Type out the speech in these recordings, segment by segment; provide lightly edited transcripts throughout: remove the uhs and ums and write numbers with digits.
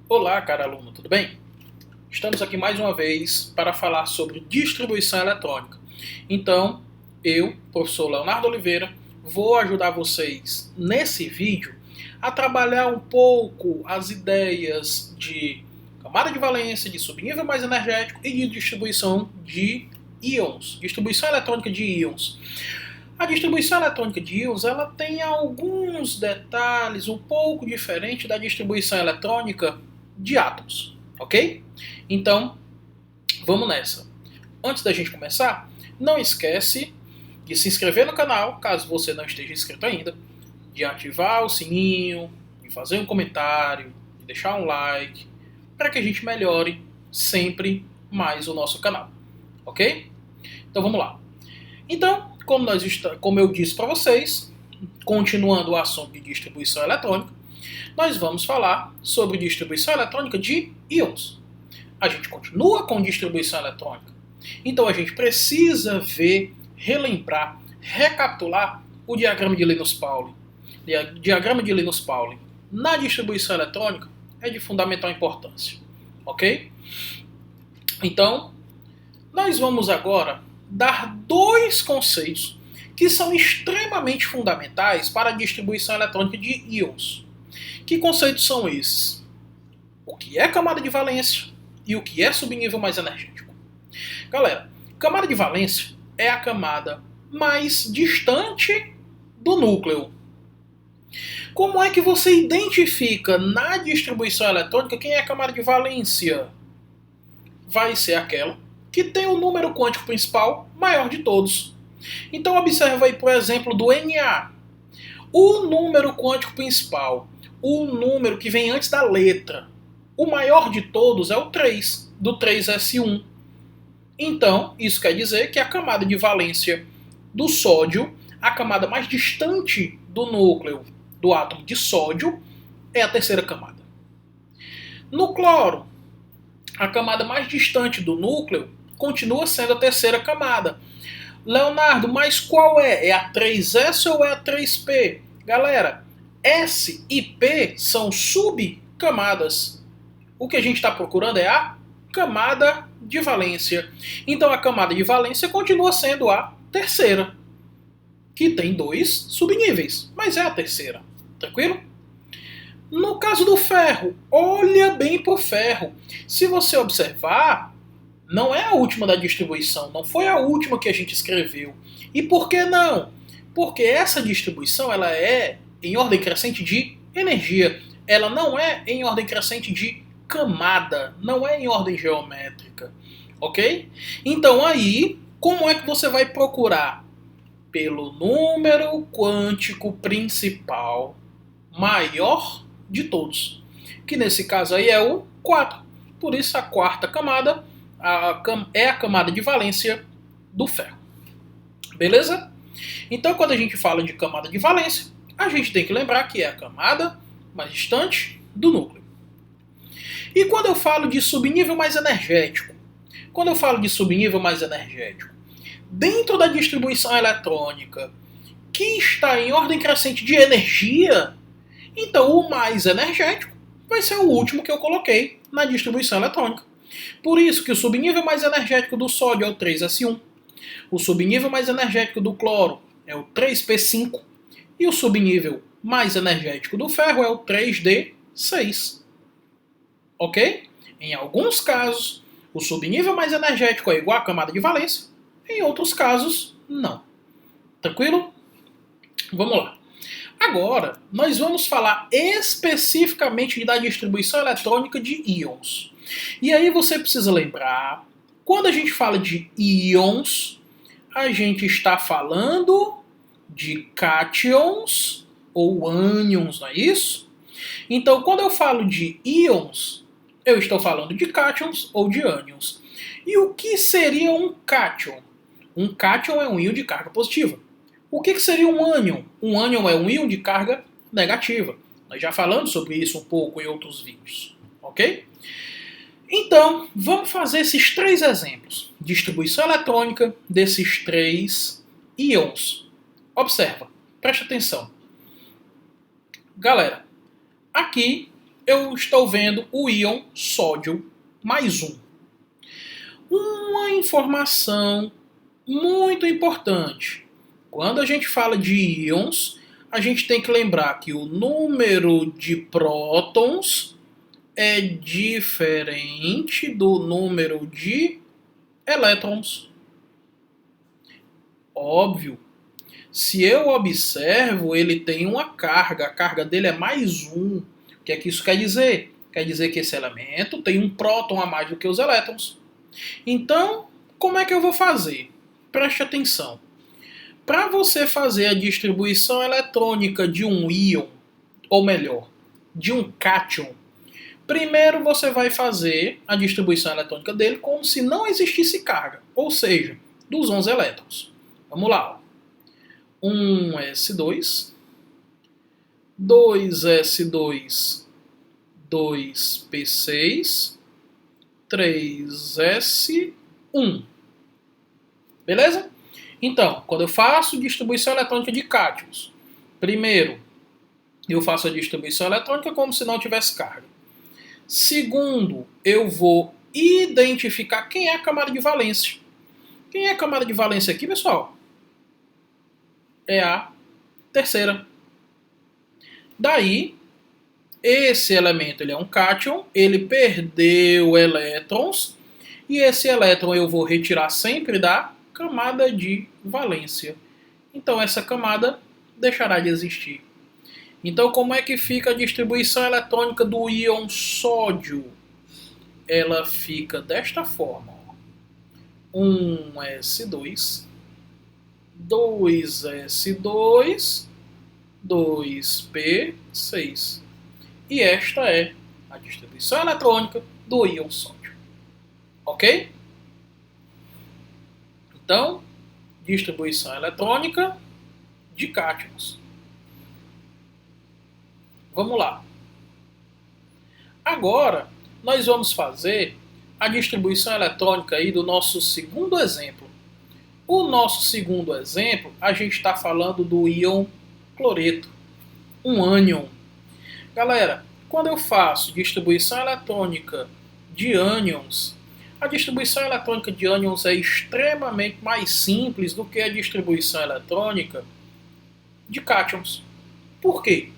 Olá, caro aluno, tudo bem? Estamos aqui mais uma vez para falar sobre distribuição eletrônica. Então, eu, professor Leonardo Oliveira, vou ajudar vocês nesse vídeo a trabalhar um pouco as ideias de camada de valência, de subnível mais energético e de distribuição de íons, distribuição eletrônica de íons. A distribuição eletrônica de íons ela tem alguns detalhes um pouco diferentes da distribuição eletrônica de átomos, ok? Então, vamos nessa. Antes da gente começar, não esquece de se inscrever no canal, caso você não esteja inscrito ainda, de ativar o sininho, de fazer um comentário, de deixar um like, para que a gente melhore sempre mais o nosso canal, ok? Então vamos lá. Então, como eu disse para vocês, continuando o assunto de distribuição eletrônica, nós vamos falar sobre distribuição eletrônica de íons. A gente continua com distribuição eletrônica. Então a gente precisa ver, relembrar, recapitular o diagrama de Linus-Pauling. O diagrama de Linus-Pauling na distribuição eletrônica é de fundamental importância. Ok? Então, nós vamos agora dar dois conceitos que são extremamente fundamentais para a distribuição eletrônica de íons. Que conceitos são esses? O que é camada de valência e o que é subnível mais energético. Galera, camada de valência é a camada mais distante do núcleo. Como é que você identifica na distribuição eletrônica quem é a camada de valência? Vai ser aquela que tem o número quântico principal maior de todos. Então observa aí, por exemplo, do Na. O número quântico principal, o número que vem antes da letra, o maior de todos é o 3, do 3s1. Então, isso quer dizer que a camada de valência do sódio, a camada mais distante do núcleo do átomo de sódio, é a terceira camada. No cloro, a camada mais distante do núcleo continua sendo a terceira camada. Leonardo, mas qual é? É a 3s ou é a 3p? Galera, S e P são subcamadas. O que a gente está procurando é a camada de valência. Então a camada de valência continua sendo a terceira, que tem dois subníveis, mas é a terceira. Tranquilo? No caso do ferro, olha bem para o ferro. Se você observar, não é a última da distribuição, não foi a última que a gente escreveu. E por que não? Porque essa distribuição ela é em ordem crescente de energia. Ela não é em ordem crescente de camada, não é em ordem geométrica. Ok? Então aí, como é que você vai procurar? Pelo número quântico principal maior de todos. Que nesse caso aí é o 4. Por isso a quarta camada é a camada de valência do ferro. Beleza? Então quando a gente fala de camada de valência, a gente tem que lembrar que é a camada mais distante do núcleo. E quando eu falo de subnível mais energético? Quando eu falo de subnível mais energético, dentro da distribuição eletrônica, que está em ordem crescente de energia, então o mais energético vai ser o último que eu coloquei na distribuição eletrônica. Por isso que o subnível mais energético do sódio é o 3s1, o subnível mais energético do cloro é o 3p5 e o subnível mais energético do ferro é o 3d6. Ok? Em alguns casos, o subnível mais energético é igual à camada de valência, em outros casos, não. Tranquilo? Vamos lá. Agora, nós vamos falar especificamente da distribuição eletrônica de íons. E aí você precisa lembrar, quando a gente fala de íons, a gente está falando de cátions ou ânions, não é isso? Então, quando eu falo de íons, eu estou falando de cátions ou de ânions. E o que seria um cátion? Um cátion é um íon de carga positiva. O que seria um ânion? Um ânion é um íon de carga negativa. Nós já falamos sobre isso um pouco em outros vídeos. Ok? Então, vamos fazer esses três exemplos. Distribuição eletrônica desses três íons. Observa, preste atenção. Galera, aqui eu estou vendo o íon sódio mais um. Uma informação muito importante. Quando a gente fala de íons, a gente tem que lembrar que o número de prótons é diferente do número de elétrons. Óbvio. Se eu observo, ele tem uma carga. A carga dele é mais um. O que é que isso quer dizer? Quer dizer que esse elemento tem um próton a mais do que os elétrons. Então, como é que eu vou fazer? Preste atenção. Para você fazer a distribuição eletrônica de um íon, ou melhor, de um cátion, primeiro você vai fazer a distribuição eletrônica dele como se não existisse carga, ou seja, dos 11 elétrons. Vamos lá. 1s2, 2s2, 2p6, 3s1. Beleza? Então, quando eu faço distribuição eletrônica de cátions, primeiro, eu faço a distribuição eletrônica como se não tivesse carga. Segundo, eu vou identificar quem é a camada de valência. Quem é a camada de valência aqui, pessoal? É a terceira. Daí, esse elemento ele é um cátion, ele perdeu elétrons, e esse elétron eu vou retirar sempre da camada de valência. Então essa camada deixará de existir. Então como é que fica a distribuição eletrônica do íon sódio? Ela fica desta forma. 1s2, 2s2, 2p6. E esta é a distribuição eletrônica do íon sódio. Ok? Então, distribuição eletrônica de cátions. Vamos lá. Agora, nós vamos fazer a distribuição eletrônica aí do nosso segundo exemplo. O nosso segundo exemplo, a gente está falando do íon cloreto, um ânion. Galera, quando eu faço distribuição eletrônica de ânions, a distribuição eletrônica de ânions é extremamente mais simples do que a distribuição eletrônica de cátions. Por quê?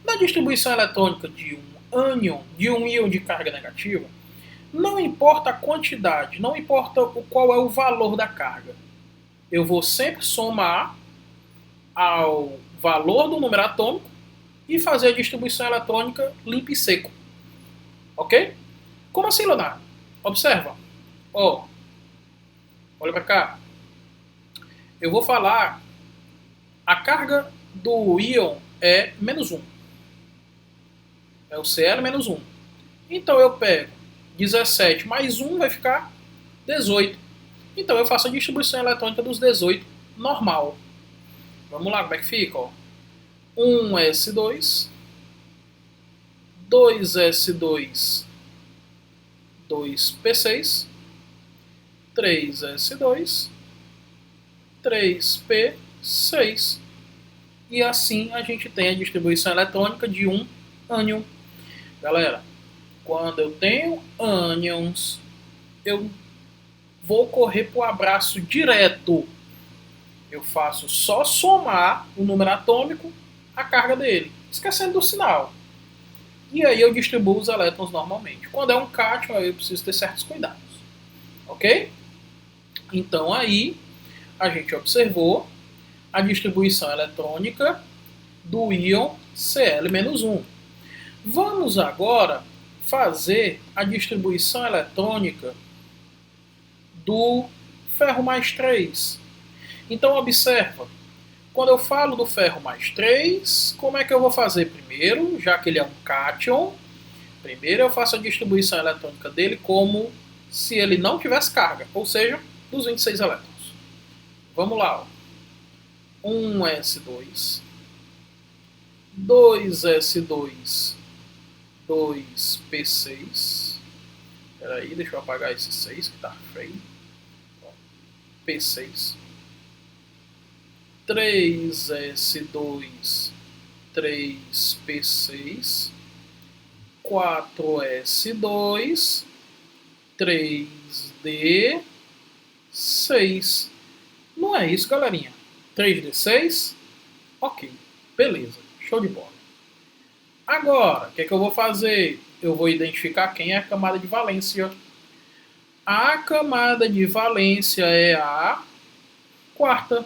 Na distribuição eletrônica de um ânion, de um íon de carga negativa, não importa a quantidade, não importa qual é o valor da carga. Eu vou sempre somar ao valor do número atômico e fazer a distribuição eletrônica limpa e seco. Ok? Como assim, Leonardo? Observa. Ó, olha para cá. Eu vou falar, a carga do íon é menos 1. É o Cl menos 1. Então eu pego 17 mais 1 vai ficar 18. Então eu faço a distribuição eletrônica dos 18 normal. Vamos lá, como é que fica? Ó. 1s2, 2s2, 2p6, 3s2, 3p6. E assim a gente tem a distribuição eletrônica de um ânion. Galera, quando eu tenho ânions, eu vou correr para o abraço direto. Eu faço só somar o número atômico à carga dele, esquecendo do sinal. E aí eu distribuo os elétrons normalmente. Quando é um cátion, eu preciso ter certos cuidados. Ok? Então aí a gente observou a distribuição eletrônica do íon Cl-1. Vamos agora fazer a distribuição eletrônica do ferro mais 3. Então observa, quando eu falo do ferro mais 3, como é que eu vou fazer primeiro? Já que ele é um cátion, primeiro eu faço a distribuição eletrônica dele como se ele não tivesse carga, ou seja, dos 26 elétrons. Vamos lá. Ó. 1s2, 2s2, 2p6. Espera aí, deixa eu apagar esse 6 que tá feio. P6. 3s2, 3p6, 4s2, 3d6. Não é isso, galerinha? 3d6? Ok, beleza, show de bola. Agora, o que é que eu vou fazer? Eu vou identificar quem é a camada de valência. A camada de valência é a quarta.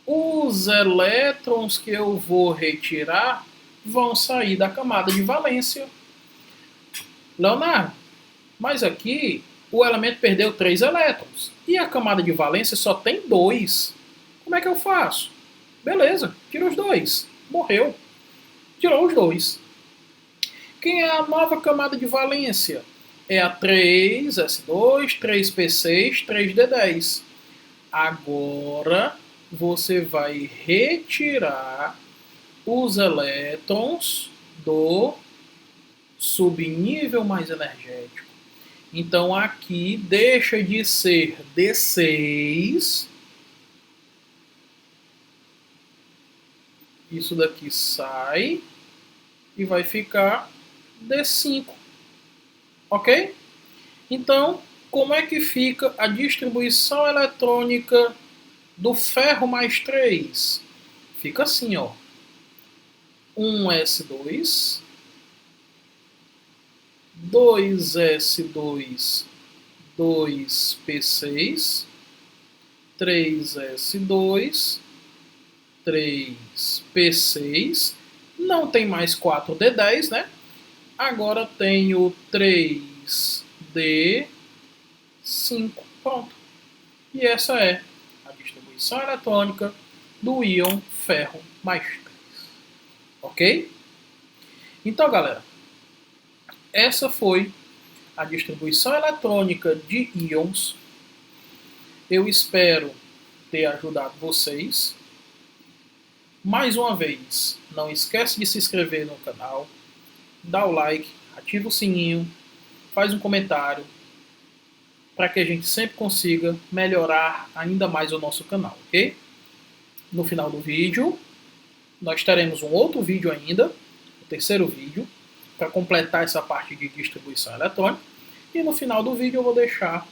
Os elétrons que eu vou retirar vão sair da camada de valência. Leonardo, mas aqui o elemento perdeu 3 elétrons. E a camada de valência só tem 2. Como é que eu faço? Beleza, tira os 2. Morreu. Tirou os 2. Quem é a nova camada de valência? É a 3s2, 3p6, 3d10. Agora você vai retirar os elétrons do subnível mais energético. Então aqui deixa de ser D6. Isso daqui sai e vai ficar D5. Ok? Então, como é que fica a distribuição eletrônica do ferro mais 3? Fica assim, ó. 1s2, 2s2, 2p6, 3s2, 3p6. Não tem mais 4d10, né? Agora tenho 3d5. Pronto. E essa é a distribuição eletrônica do íon ferro mais 3. Ok? Então, galera, essa foi a distribuição eletrônica de íons. Eu espero ter ajudado vocês. Mais uma vez, não esquece de se inscrever no canal, dá o like, ativa o sininho, faz um comentário, para que a gente sempre consiga melhorar ainda mais o nosso canal, ok? No final do vídeo, nós teremos um outro vídeo ainda, o terceiro vídeo, para completar essa parte de distribuição eletrônica. E no final do vídeo eu vou deixar,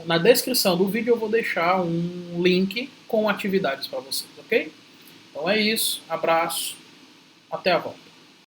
na descrição do vídeo eu vou deixar um link com atividades para vocês, ok? Então é isso, abraço, até a volta.